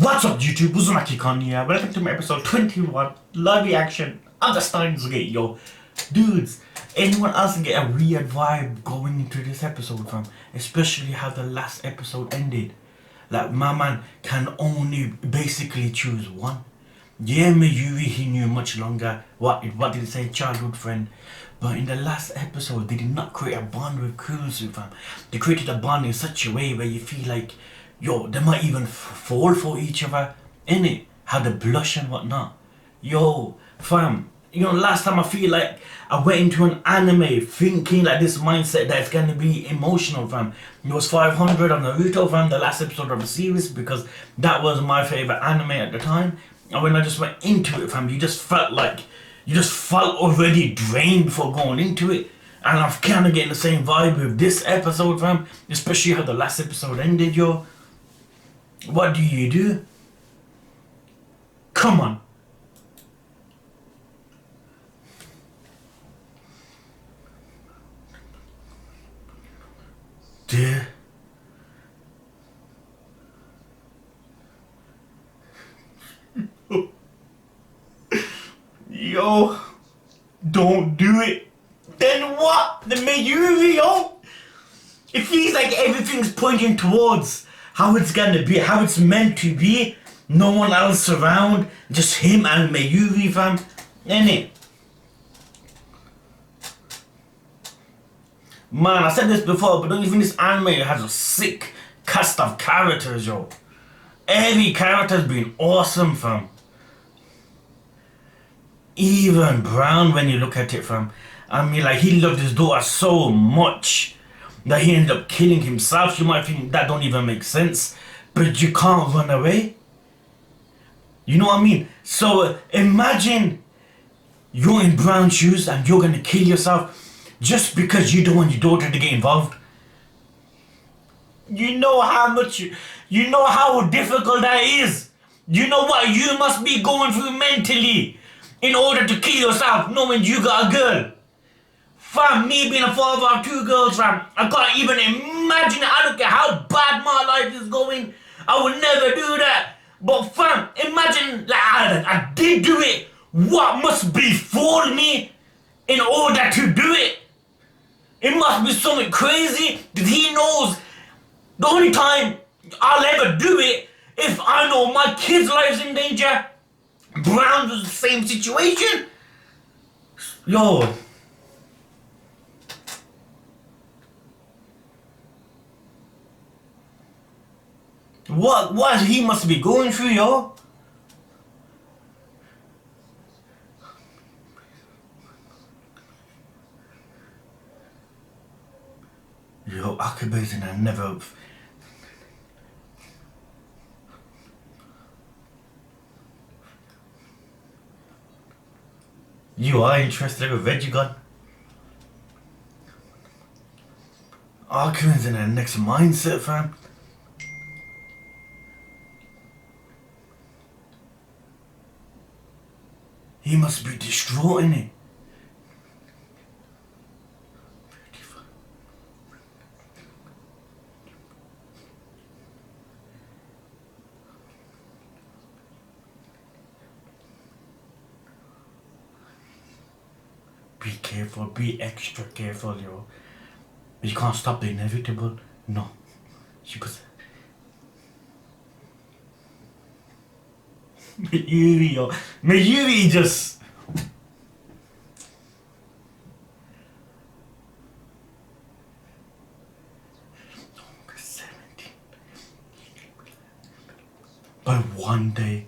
What's up YouTube, Uzumaki Khan here. Welcome to my episode 21 live reaction of the Steins Gate, yo. Dudes, anyone else can get a weird vibe going into this episode fam? Especially how the last episode ended. Like my man can only basically choose one. Yeah, Mayuri he knew much longer. What did it say? Childhood friend. But in the last episode, they did not create a bond with Kurusu fam. They created a bond in such a way where you feel like, yo, they might even fall for each other, innit? How they blush and whatnot. Yo, fam, you know, last time I feel like I went into an anime thinking like this mindset that it's gonna be emotional, fam. It was 500 on Naruto, fam, the last episode of the series, because that was my favorite anime at the time. And when I just went into it, fam, you just felt already drained before going into it. And I'm kind of getting the same vibe with this episode, fam, especially how the last episode ended, yo. What do you do? Come on. Dear. Yo, don't do it. Then what? The Mayuri, yo? It feels like everything's pointing towards how it's gonna be, how it's meant to be. No one else around, just him and Mayuri, fam. Innit? Man, I said this before, but don't you think this anime has a sick cast of characters, yo? Every character's been awesome, fam. Even Brown, when you look at it, fam. I mean, like, he loved his daughter so much that he ended up killing himself. You might think that don't even make sense, but you can't run away. You know what I mean? So imagine you're in Brown's shoes and you're gonna kill yourself just because you don't want your daughter to get involved. You know how difficult that is. You know what you must be going through mentally in order to kill yourself knowing you got a girl. Fam, me being a father of two girls, fam, I can't even imagine it. I don't care how bad my life is going. I would never do that. But fam, imagine like I did do it. What must befall me in order to do it? It must be something crazy that he knows the only time I'll ever do it if I know my kid's life's in danger. Brown was the same situation. Yo. What he must be going through, yo? Yo, Akabe's in a never. You are interested with Vegigon? Akabe's in a next mindset, fam. He must be distraught, innit? Be careful, be extra careful, yo. You can't stop the inevitable. No. Because Mayuri, yo. Mayuri just... By one day.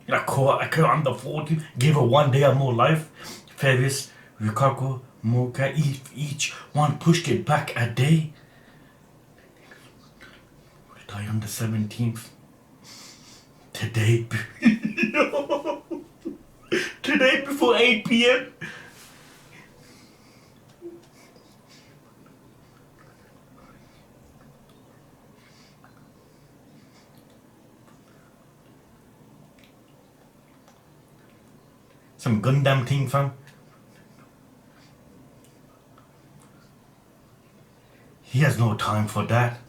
I caught on the 14th, gave her 1 day of more life. Ferris, Rikaku, Mocha, each one pushed it back a day. We'll die on the 17th. Today. Today before 8 p.m. Some Gundam thing, fam. He has no time for that.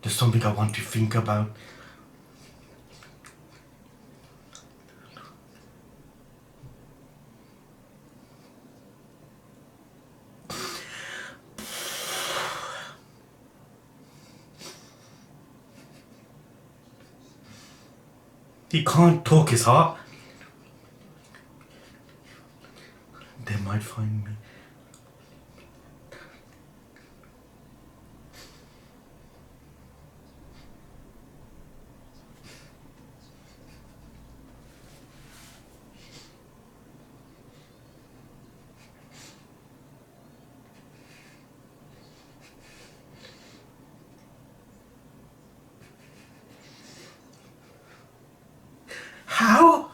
There's something I want to think about. He can't talk his heart. They might find me. How?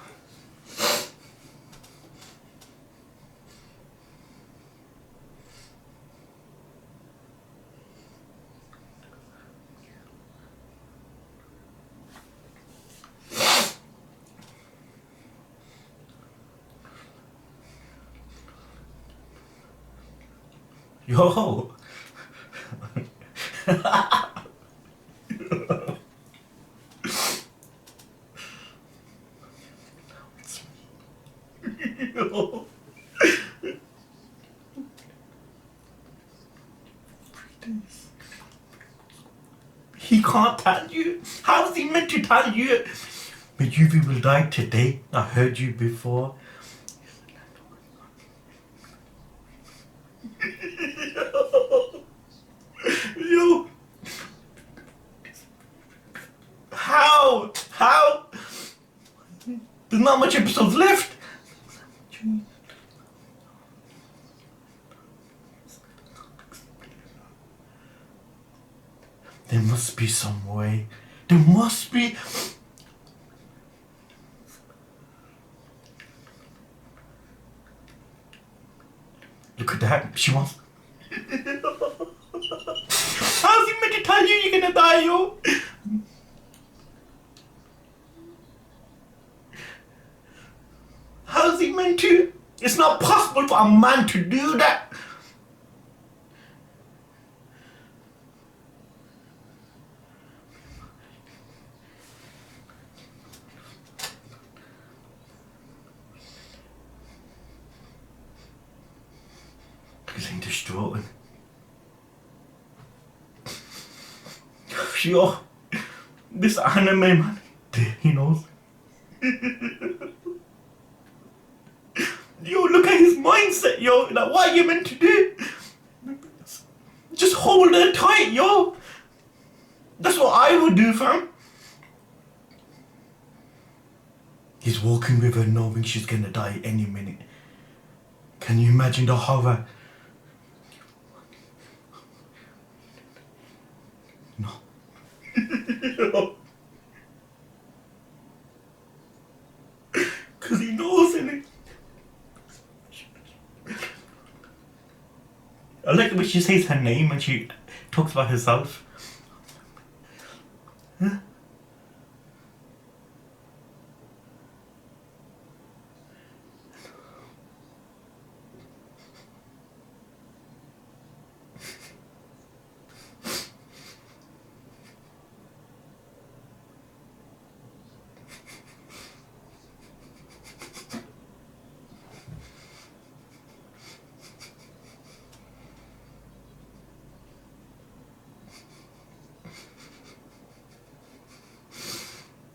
Yo. Yo. He can't tell you. How is he meant to tell you? But Yuvi will die today. I heard you before. Yo. How? How? There's not much episodes left. There must be some way. There must be. Look at that. She wants. How's he meant to tell you you're gonna die, yo? How's he meant to? It's not possible for a man to do that. He's in distraught. Yo, this anime man, he knows. Yo, look at his mindset, yo. Like, what are you meant to do? Just hold her tight, yo. That's what I would do, fam. He's walking with her knowing she's gonna die any minute. Can you imagine the horror? No. Because he knows, innit? I like the way she says her name and she talks about herself. Huh?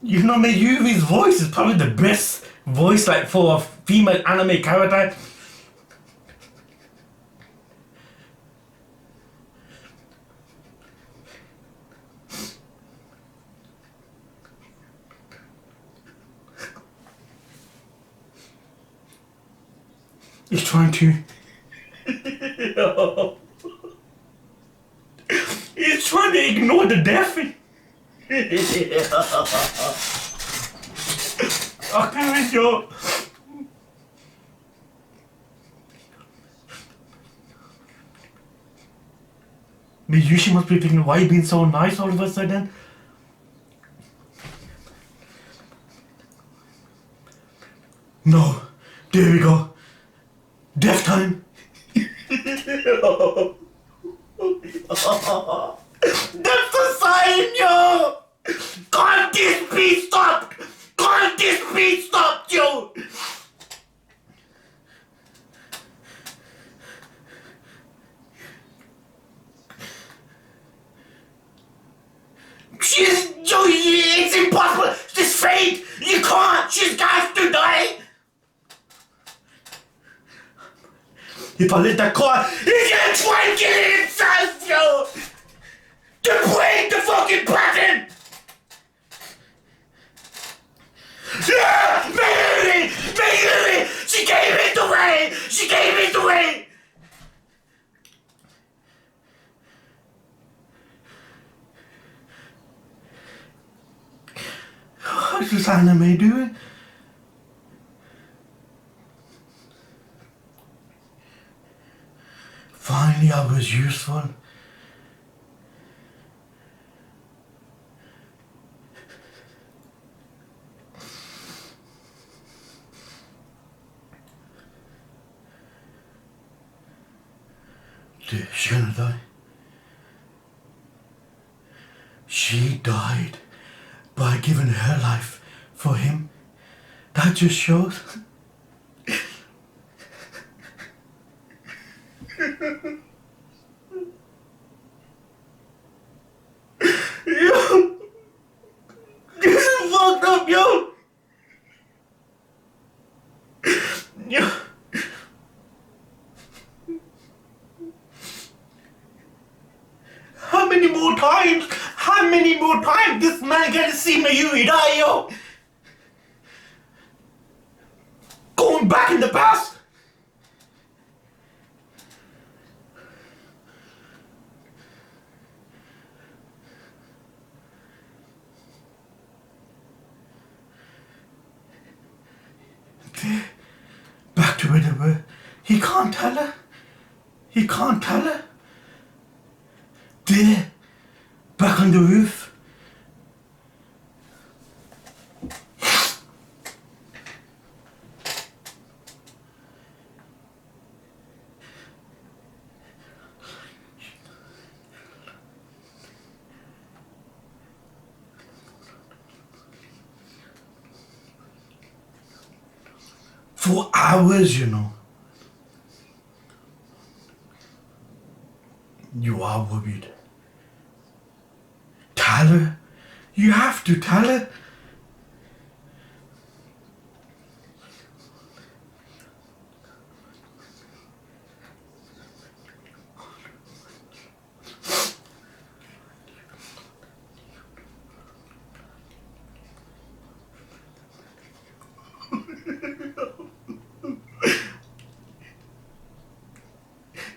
You know, Mayuvi's voice is probably the best voice like for a female anime character. He's trying to. He's trying to ignore the death. Okay, yo. Miyushi must be thinking, why are you being so nice all of a sudden? No. There we go. Death time. That's the sign, yo! Can't this be stopped? Can't this be stopped, yo? It's impossible! She's fate! You can't! She's got to die! If I let that car, he's gonna try and kill it himself, yo! To break the fucking pattern! Yeah! Mary! Mary! She gave it away! She gave it away! What's this anime doing? Finally, I was useful. She's gonna die. She died by giving her life for him. That just shows. Yo, this is fucked up, yo. Yo. How many more times? How many more times this man gonna see Mayuri die, yo? Going back in the past? Back to where they were. He can't tell her. He can't tell her. There. Back on the roof. For hours, you know. You are worried. Tell her. You have to tell her.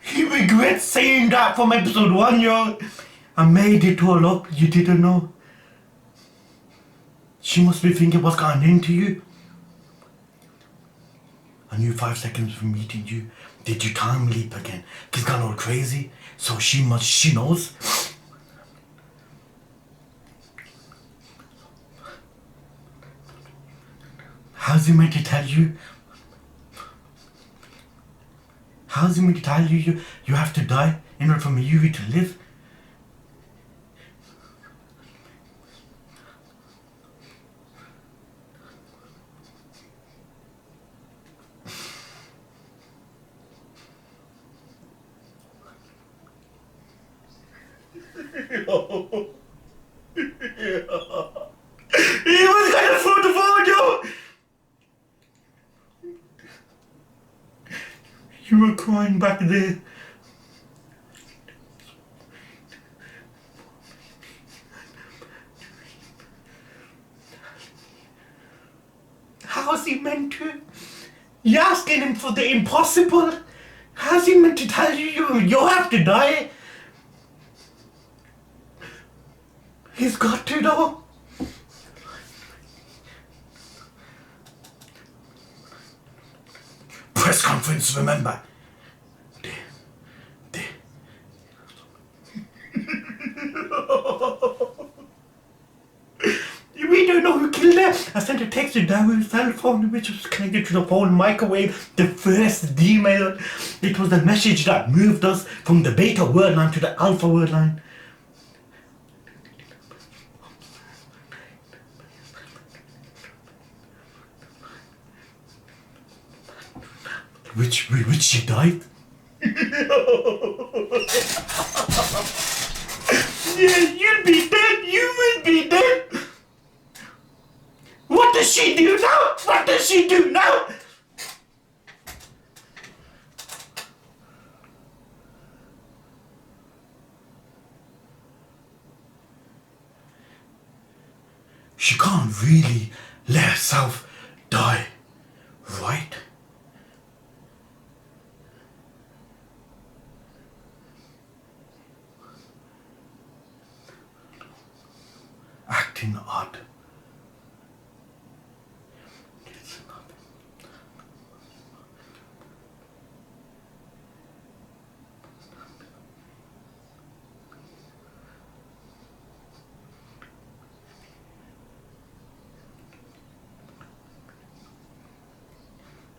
He regrets saying that from episode 1, yo. I made it all up, you didn't know. She must be thinking what's gotten into you. I knew 5 seconds from meeting you. Did you time leap again? He's gone all crazy. So she knows. How's he meant to tell you? How's he meant to tell you you have to die in order for Mayuri to live? He was gonna throw the phone, yo! You were crying back there. How's he meant to? You're asking him for the impossible. How's he meant to tell you have to die? He's got to though. Press conference, remember. We don't know who killed her. I sent a text to Daryl's cell phone, which was connected to the phone microwave. The first email. It was the message that moved us from the beta word line to the alpha word line. Which she died. Yeah, you'll be dead. You will be dead. What does she do now? What does she do now? She can't really let herself die, right? Acting odd.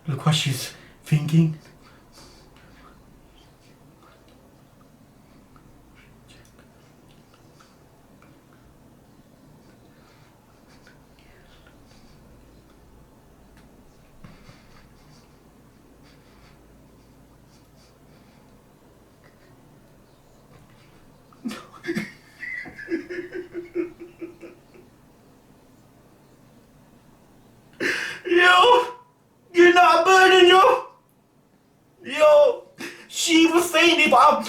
Look what she's thinking. Yo! You're not a burden, yo! Yo! She was saying if I'm...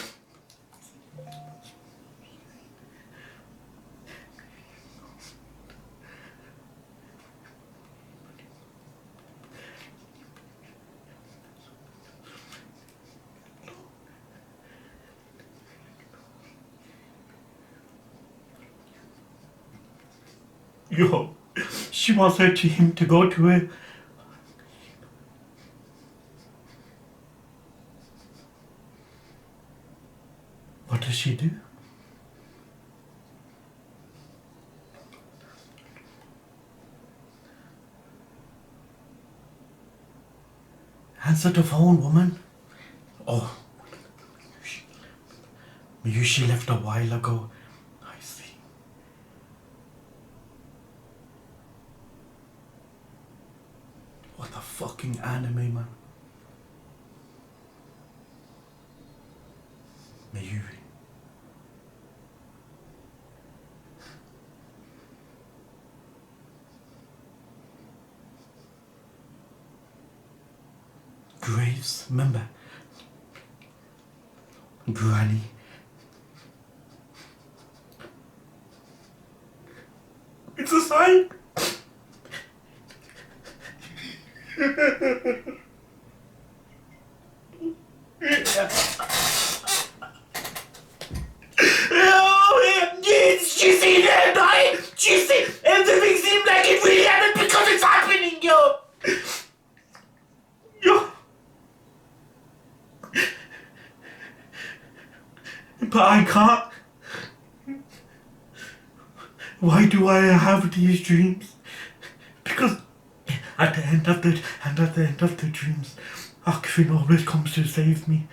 Yo, she wants him to go to her. What does she do? Answer the phone, woman. Oh, maybe she left a while ago. I see. What a fucking anime, man. Mayuri. Graves, remember? Granny. It's a sign. She see them dying. She see everything seems like it really happened because it's happening, yo. Yo. But I can't. Why do I have these dreams? Because at the end of the dreams, Akvin always comes to save me.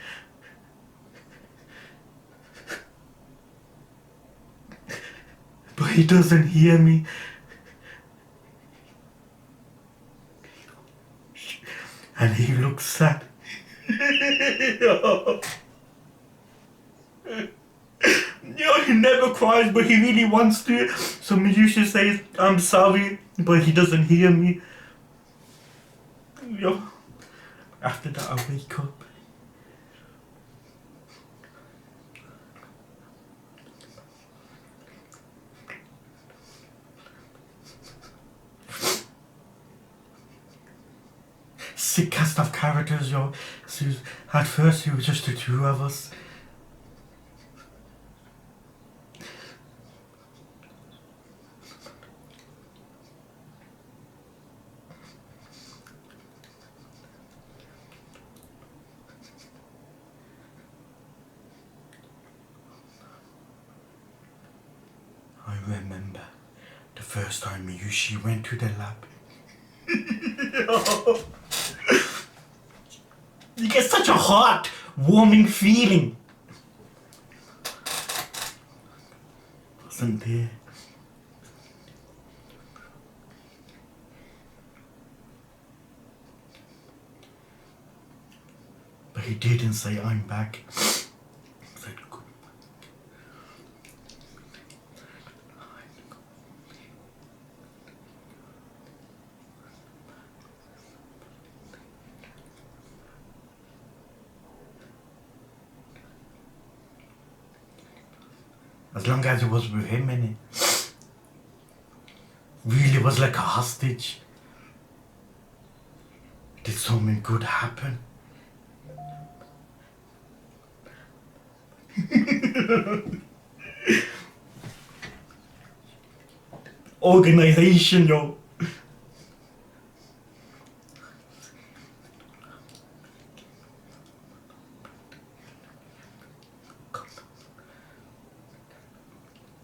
But he doesn't hear me. And he looks sad. Yo, he never cries, but he really wants to. So Medusa says, I'm sorry, but he doesn't hear me. Yo, after that I wake up. Sick cast of characters, yo. So at first it was just the two of us. I remember the first time she went to the lab. You get such a heart warming feeling. Wasn't there? But he didn't say I'm back. He said good. As long as it was with him, innit? Really was like a hostage. Did something good happen? Organization, yo.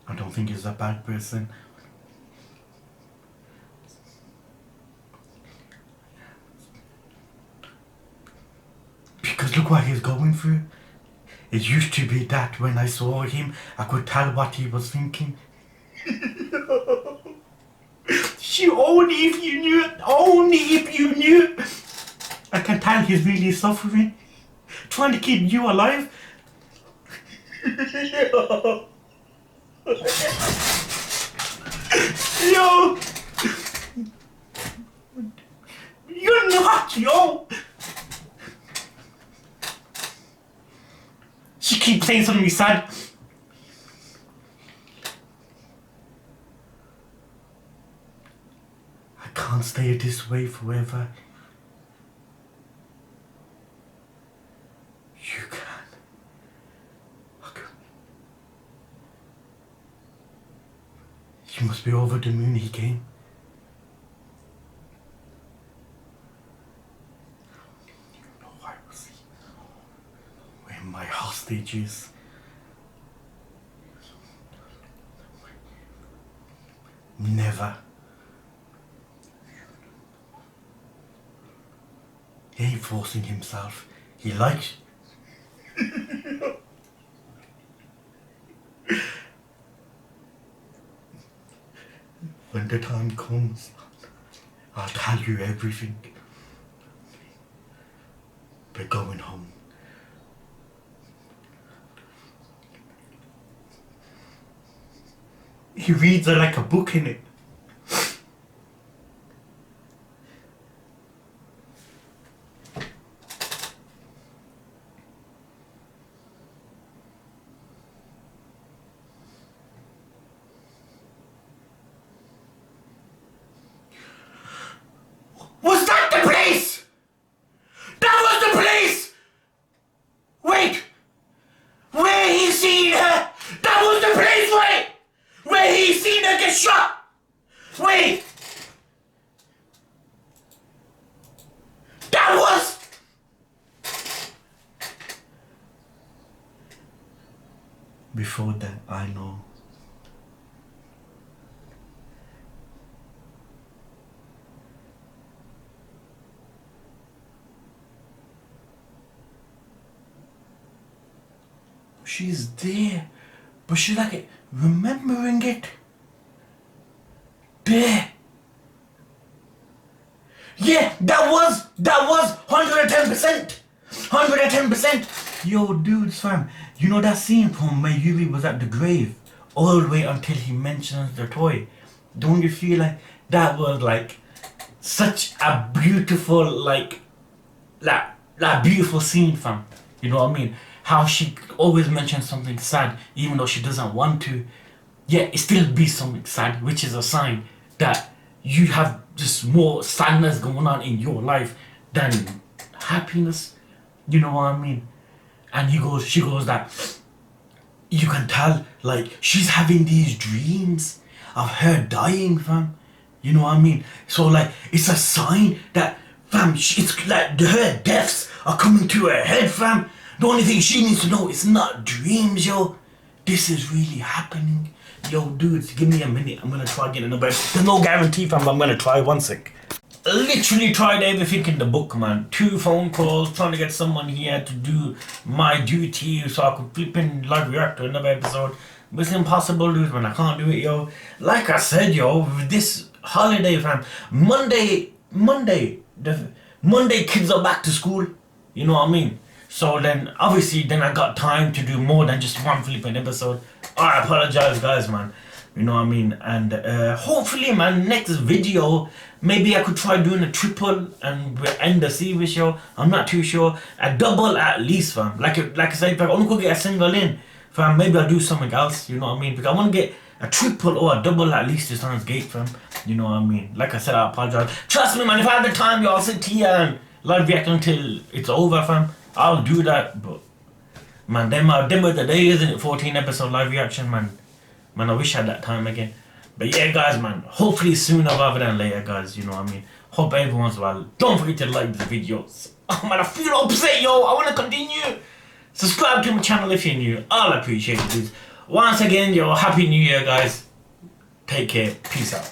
I don't think he's a bad person. Because look what he's going through. It used to be that when I saw him, I could tell what he was thinking. Only if you knew, only if you knew. I can tell he's really suffering, trying to keep you alive. Yo, you're not, yo. She keeps saying something sad. I can't stay this way forever. You can. Okay. You must be over the moon he came. You know I will see where my hostage is. Never. He ain't forcing himself. He likes. When the time comes, I'll tell you everything. We're going home. He reads her like a book, innit? Was that the place? That was the place! Wait! Where he seen her? That was the place, wait! Where he seen her get shot! Wait! That was... Before that, I know. She's there, but she's like remembering it. There. Yeah, that was 110%. 110%. Yo, dudes, fam, you know that scene from where Yuri was at the grave, all the way until he mentions the toy. Don't you feel like that was like such a beautiful, like beautiful scene, fam? You know what I mean? How she always mentions something sad, even though she doesn't want to. Yeah, it still be something sad, which is a sign that you have just more sadness going on in your life than happiness. You know what I mean? And she goes that you can tell, like, she's having these dreams of her dying, fam. You know what I mean? So, like, it's a sign that, fam, it's like her deaths are coming to her head, fam. The only thing she needs to know is not dreams, yo. this is really happening. Yo, dudes, give me a minute. I'm gonna try getting another. There's no guarantee, fam. I'm gonna try one sec. Literally tried everything in the book, man. 2 phone calls, trying to get someone here to do my duty so I could flip in live react to another episode. But it's impossible, dudes, man. I can't do it, yo. Like I said, yo, with this holiday, fam. Monday, kids are back to school. You know what I mean? So then, obviously, then I got time to do more than just one flipping episode. I apologize, guys, man. You know what I mean? And hopefully, man, next video, maybe I could try doing a triple and end the series show. I'm not too sure. A double at least, fam. Like I said, if I only could get a single in, fam, maybe I'll do something else. You know what I mean? Because I want to get a triple or a double at least to Steins Gate, fam. You know what I mean? Like I said, I apologize. Trust me, man, if I have the time, y'all sit here and live react until it's over, fam. I'll do that, but man, them were the days, isn't it? 14 episode live reaction, man. Man, I wish I had that time again. But yeah, guys, man, hopefully sooner rather than later, guys, you know what I mean? Hope everyone's well. Don't forget to like the videos. Oh man, I feel upset, yo. I want to continue. Subscribe to my channel if you're new. I'll appreciate it, dudes. Once again, yo, Happy New Year, guys. Take care. Peace out.